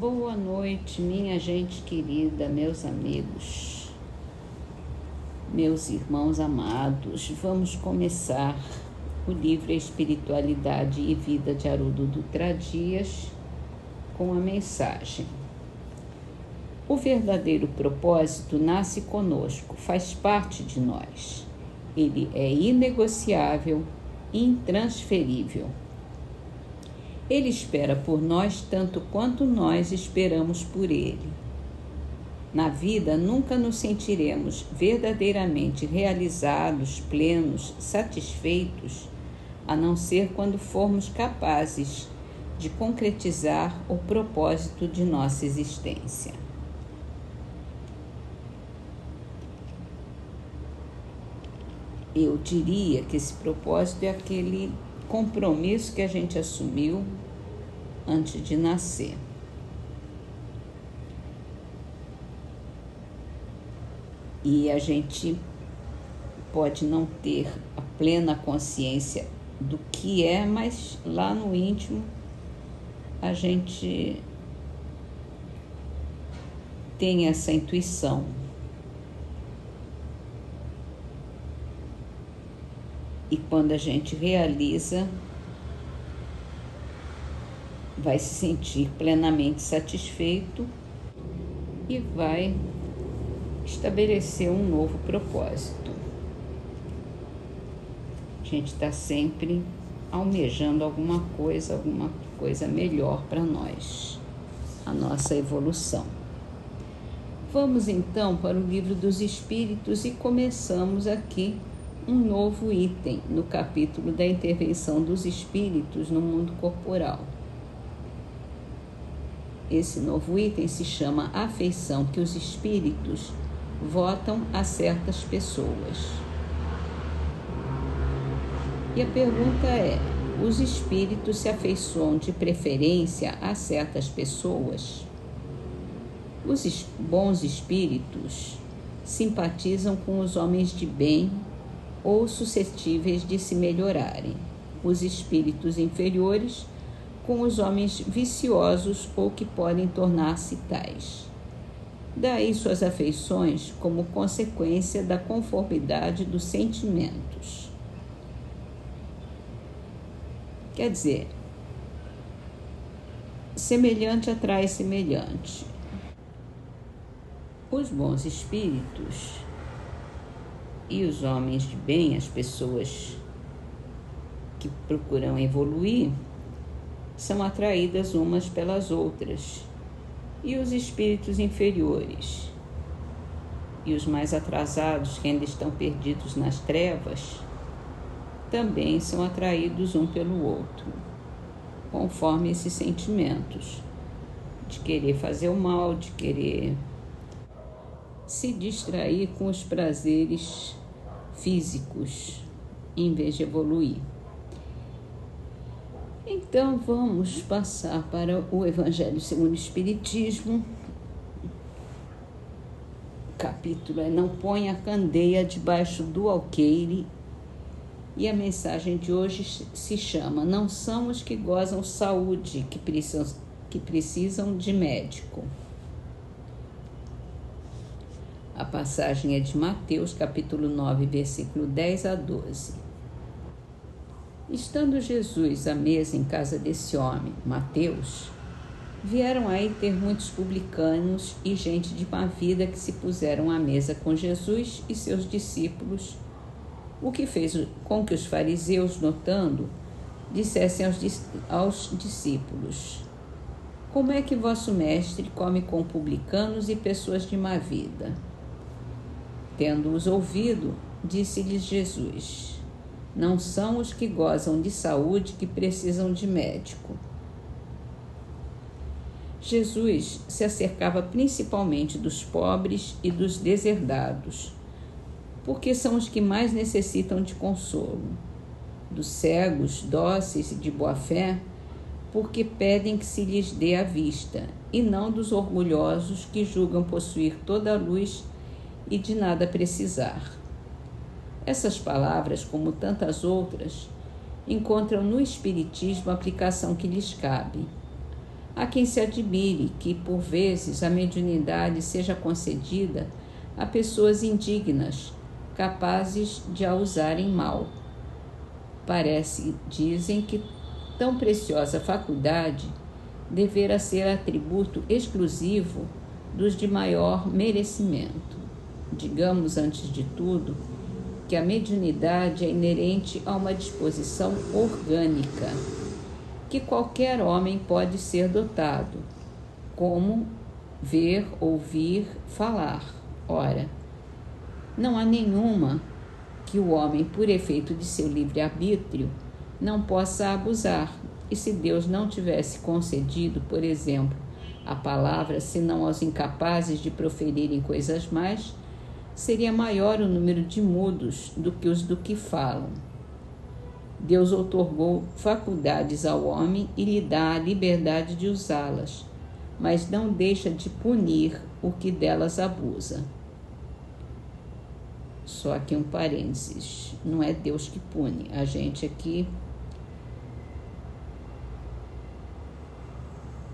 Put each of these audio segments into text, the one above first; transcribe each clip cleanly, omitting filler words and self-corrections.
Boa noite, minha gente querida, meus amigos, meus irmãos amados. Vamos começar o livro Espiritualidade e Vida de Haroldo Dutra Dias com a mensagem: o verdadeiro propósito nasce conosco, faz parte de nós. Ele é inegociável, intransferível. Ele espera por nós tanto quanto nós esperamos por ele. Na vida, nunca nos sentiremos verdadeiramente realizados, plenos, satisfeitos, a não ser quando formos capazes de concretizar o propósito de nossa existência. Eu diria que esse propósito é aquele compromisso que a gente assumiu antes de nascer. E a gente pode não ter a plena consciência do que é, mas lá no íntimo a gente tem essa intuição. E quando a gente realiza, vai se sentir plenamente satisfeito e vai estabelecer um novo propósito. A gente está sempre almejando alguma coisa melhor para nós, a nossa evolução. Vamos então para o Livro dos Espíritos e começamos aqui um novo item no capítulo da intervenção dos espíritos no mundo corporal. Esse novo item se chama afeição que os espíritos votam a certas pessoas. E a pergunta é: os espíritos se afeiçoam de preferência a certas pessoas? Os bons espíritos simpatizam com os homens de bem ou suscetíveis de se melhorarem, os espíritos inferiores com os homens viciosos ou que podem tornar-se tais. Daí suas afeições como consequência da conformidade dos sentimentos. Quer dizer, semelhante atrai semelhante. Os bons espíritos e os homens de bem, as pessoas que procuram evoluir, são atraídas umas pelas outras. E os espíritos inferiores e os mais atrasados, que ainda estão perdidos nas trevas, também são atraídos um pelo outro, conforme esses sentimentos de querer fazer o mal, de querer se distrair com os prazeres físicos, em vez de evoluir. Então, vamos passar para o Evangelho segundo o Espiritismo. O capítulo é: não põe a candeia debaixo do alqueire. E a mensagem de hoje se chama: não são os que gozam saúde que precisam de médico. A passagem é de Mateus, capítulo 9, versículo 10 a 12. Estando Jesus à mesa em casa desse homem, Mateus, vieram aí ter muitos publicanos e gente de má vida que se puseram à mesa com Jesus e seus discípulos, o que fez com que os fariseus, notando, dissessem aos discípulos: como é que vosso mestre come com publicanos e pessoas de má vida? Tendo-os ouvido, disse-lhes Jesus: não são os que gozam de saúde que precisam de médico. Jesus se acercava principalmente dos pobres e dos deserdados, porque são os que mais necessitam de consolo, dos cegos, dóceis e de boa fé, porque pedem que se lhes dê a vista, e não dos orgulhosos que julgam possuir toda a luz e de nada precisar. Essas palavras, como tantas outras, encontram no Espiritismo a aplicação que lhes cabe. Há quem se admire que, por vezes, a mediunidade seja concedida a pessoas indignas, capazes de a usarem mal. Dizem que tão preciosa faculdade deverá ser atributo exclusivo dos de maior merecimento. Digamos, antes de tudo, que a mediunidade é inerente a uma disposição orgânica, que qualquer homem pode ser dotado, como ver, ouvir, falar. Ora, não há nenhuma que o homem, por efeito de seu livre-arbítrio, não possa abusar. E se Deus não tivesse concedido, por exemplo, a palavra, senão aos incapazes de proferirem coisas mais, seria maior o número de mudos do que os do que falam. Deus outorgou faculdades ao homem e lhe dá a liberdade de usá-las, mas não deixa de punir o que delas abusa. Só aqui um parênteses, não é Deus que pune, a gente aqui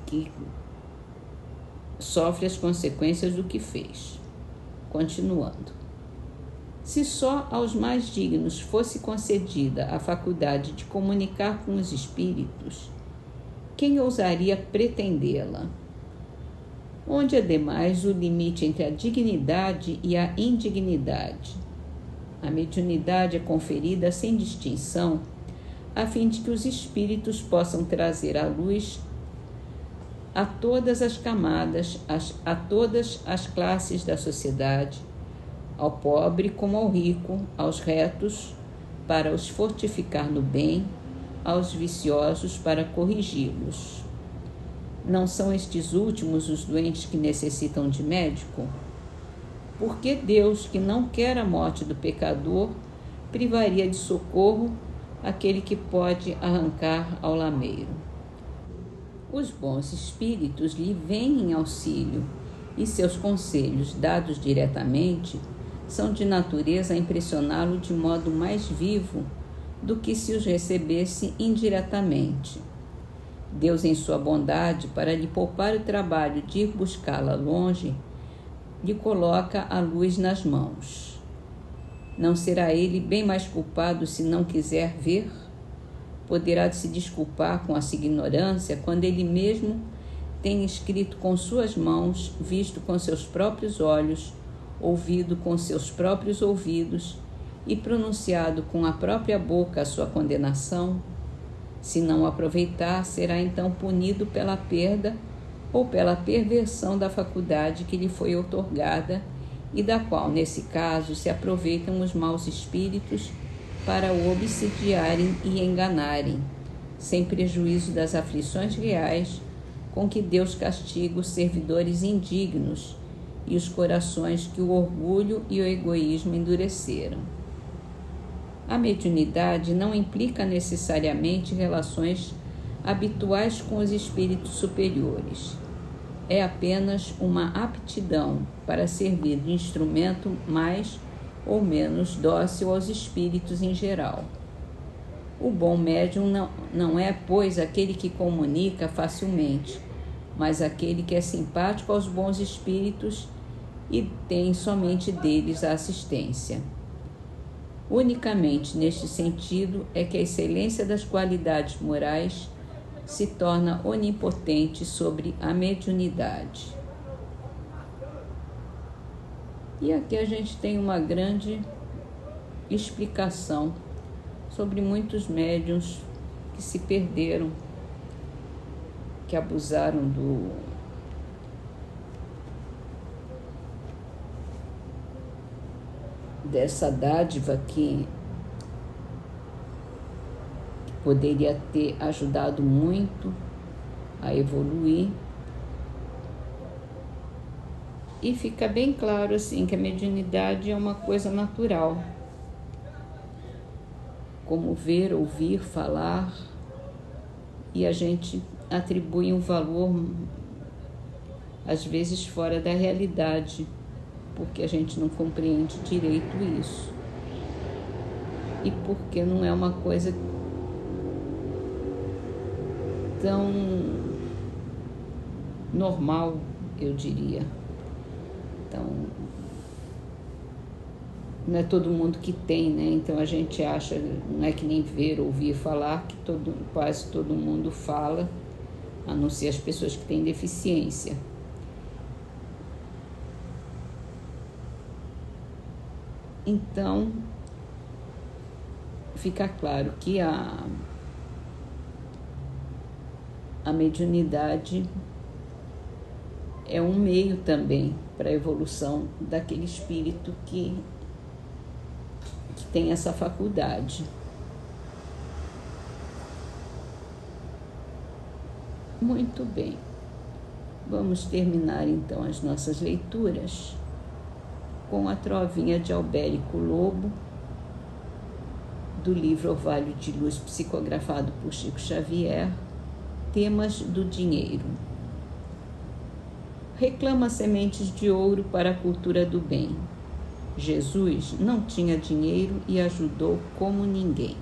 que sofre as consequências do que fez. Continuando. Se só aos mais dignos fosse concedida a faculdade de comunicar com os espíritos, quem ousaria pretendê-la? Onde, ademais, o limite entre a dignidade e a indignidade? A mediunidade é conferida sem distinção, a fim de que os espíritos possam trazer à luz a todas as camadas, a todas as classes da sociedade, ao pobre como ao rico, aos retos, para os fortificar no bem, aos viciosos para corrigi-los. Não são estes últimos os doentes que necessitam de médico? Por que Deus, que não quer a morte do pecador, privaria de socorro aquele que pode arrancar ao lameiro? Os bons espíritos lhe vêm em auxílio e seus conselhos, dados diretamente, são de natureza a impressioná-lo de modo mais vivo do que se os recebesse indiretamente. Deus, em sua bondade, para lhe poupar o trabalho de ir buscá-la longe, lhe coloca a luz nas mãos. Não será ele bem mais culpado se não quiser ver? Poderá se desculpar com a sua ignorância quando ele mesmo tem escrito com suas mãos, visto com seus próprios olhos, ouvido com seus próprios ouvidos e pronunciado com a própria boca a sua condenação? Se não aproveitar, será então punido pela perda ou pela perversão da faculdade que lhe foi outorgada e da qual, nesse caso, se aproveitam os maus espíritos para o obsidiarem e enganarem, sem prejuízo das aflições reais com que Deus castiga os servidores indignos e os corações que o orgulho e o egoísmo endureceram. A mediunidade não implica necessariamente relações habituais com os espíritos superiores. É apenas uma aptidão para servir de instrumento mais ou menos dócil aos espíritos em geral. O bom médium não é, pois, aquele que comunica facilmente, mas aquele que é simpático aos bons espíritos e tem somente deles a assistência. Unicamente neste sentido é que a excelência das qualidades morais se torna onipotente sobre a mediunidade. E aqui a gente tem uma grande explicação sobre muitos médiuns que se perderam, que abusaram dessa dádiva que poderia ter ajudado muito a evoluir. E fica bem claro assim que a mediunidade é uma coisa natural, como ver, ouvir, falar, e a gente atribui um valor às vezes fora da realidade, porque a gente não compreende direito isso e porque não é uma coisa tão normal, eu diria. Então, não é todo mundo que tem, né? Então a gente acha, não é que nem ver, ouvir falar, que quase todo mundo fala, a não ser as pessoas que têm deficiência. Então, fica claro que a mediunidade é um meio também para a evolução daquele espírito que tem essa faculdade. Muito bem. Vamos terminar então as nossas leituras com a trovinha de Albérico Lobo, do livro Orvalho de Luz, psicografado por Chico Xavier, Temas do Dinheiro. Reclama sementes de ouro para a cultura do bem. Jesus não tinha dinheiro e ajudou como ninguém.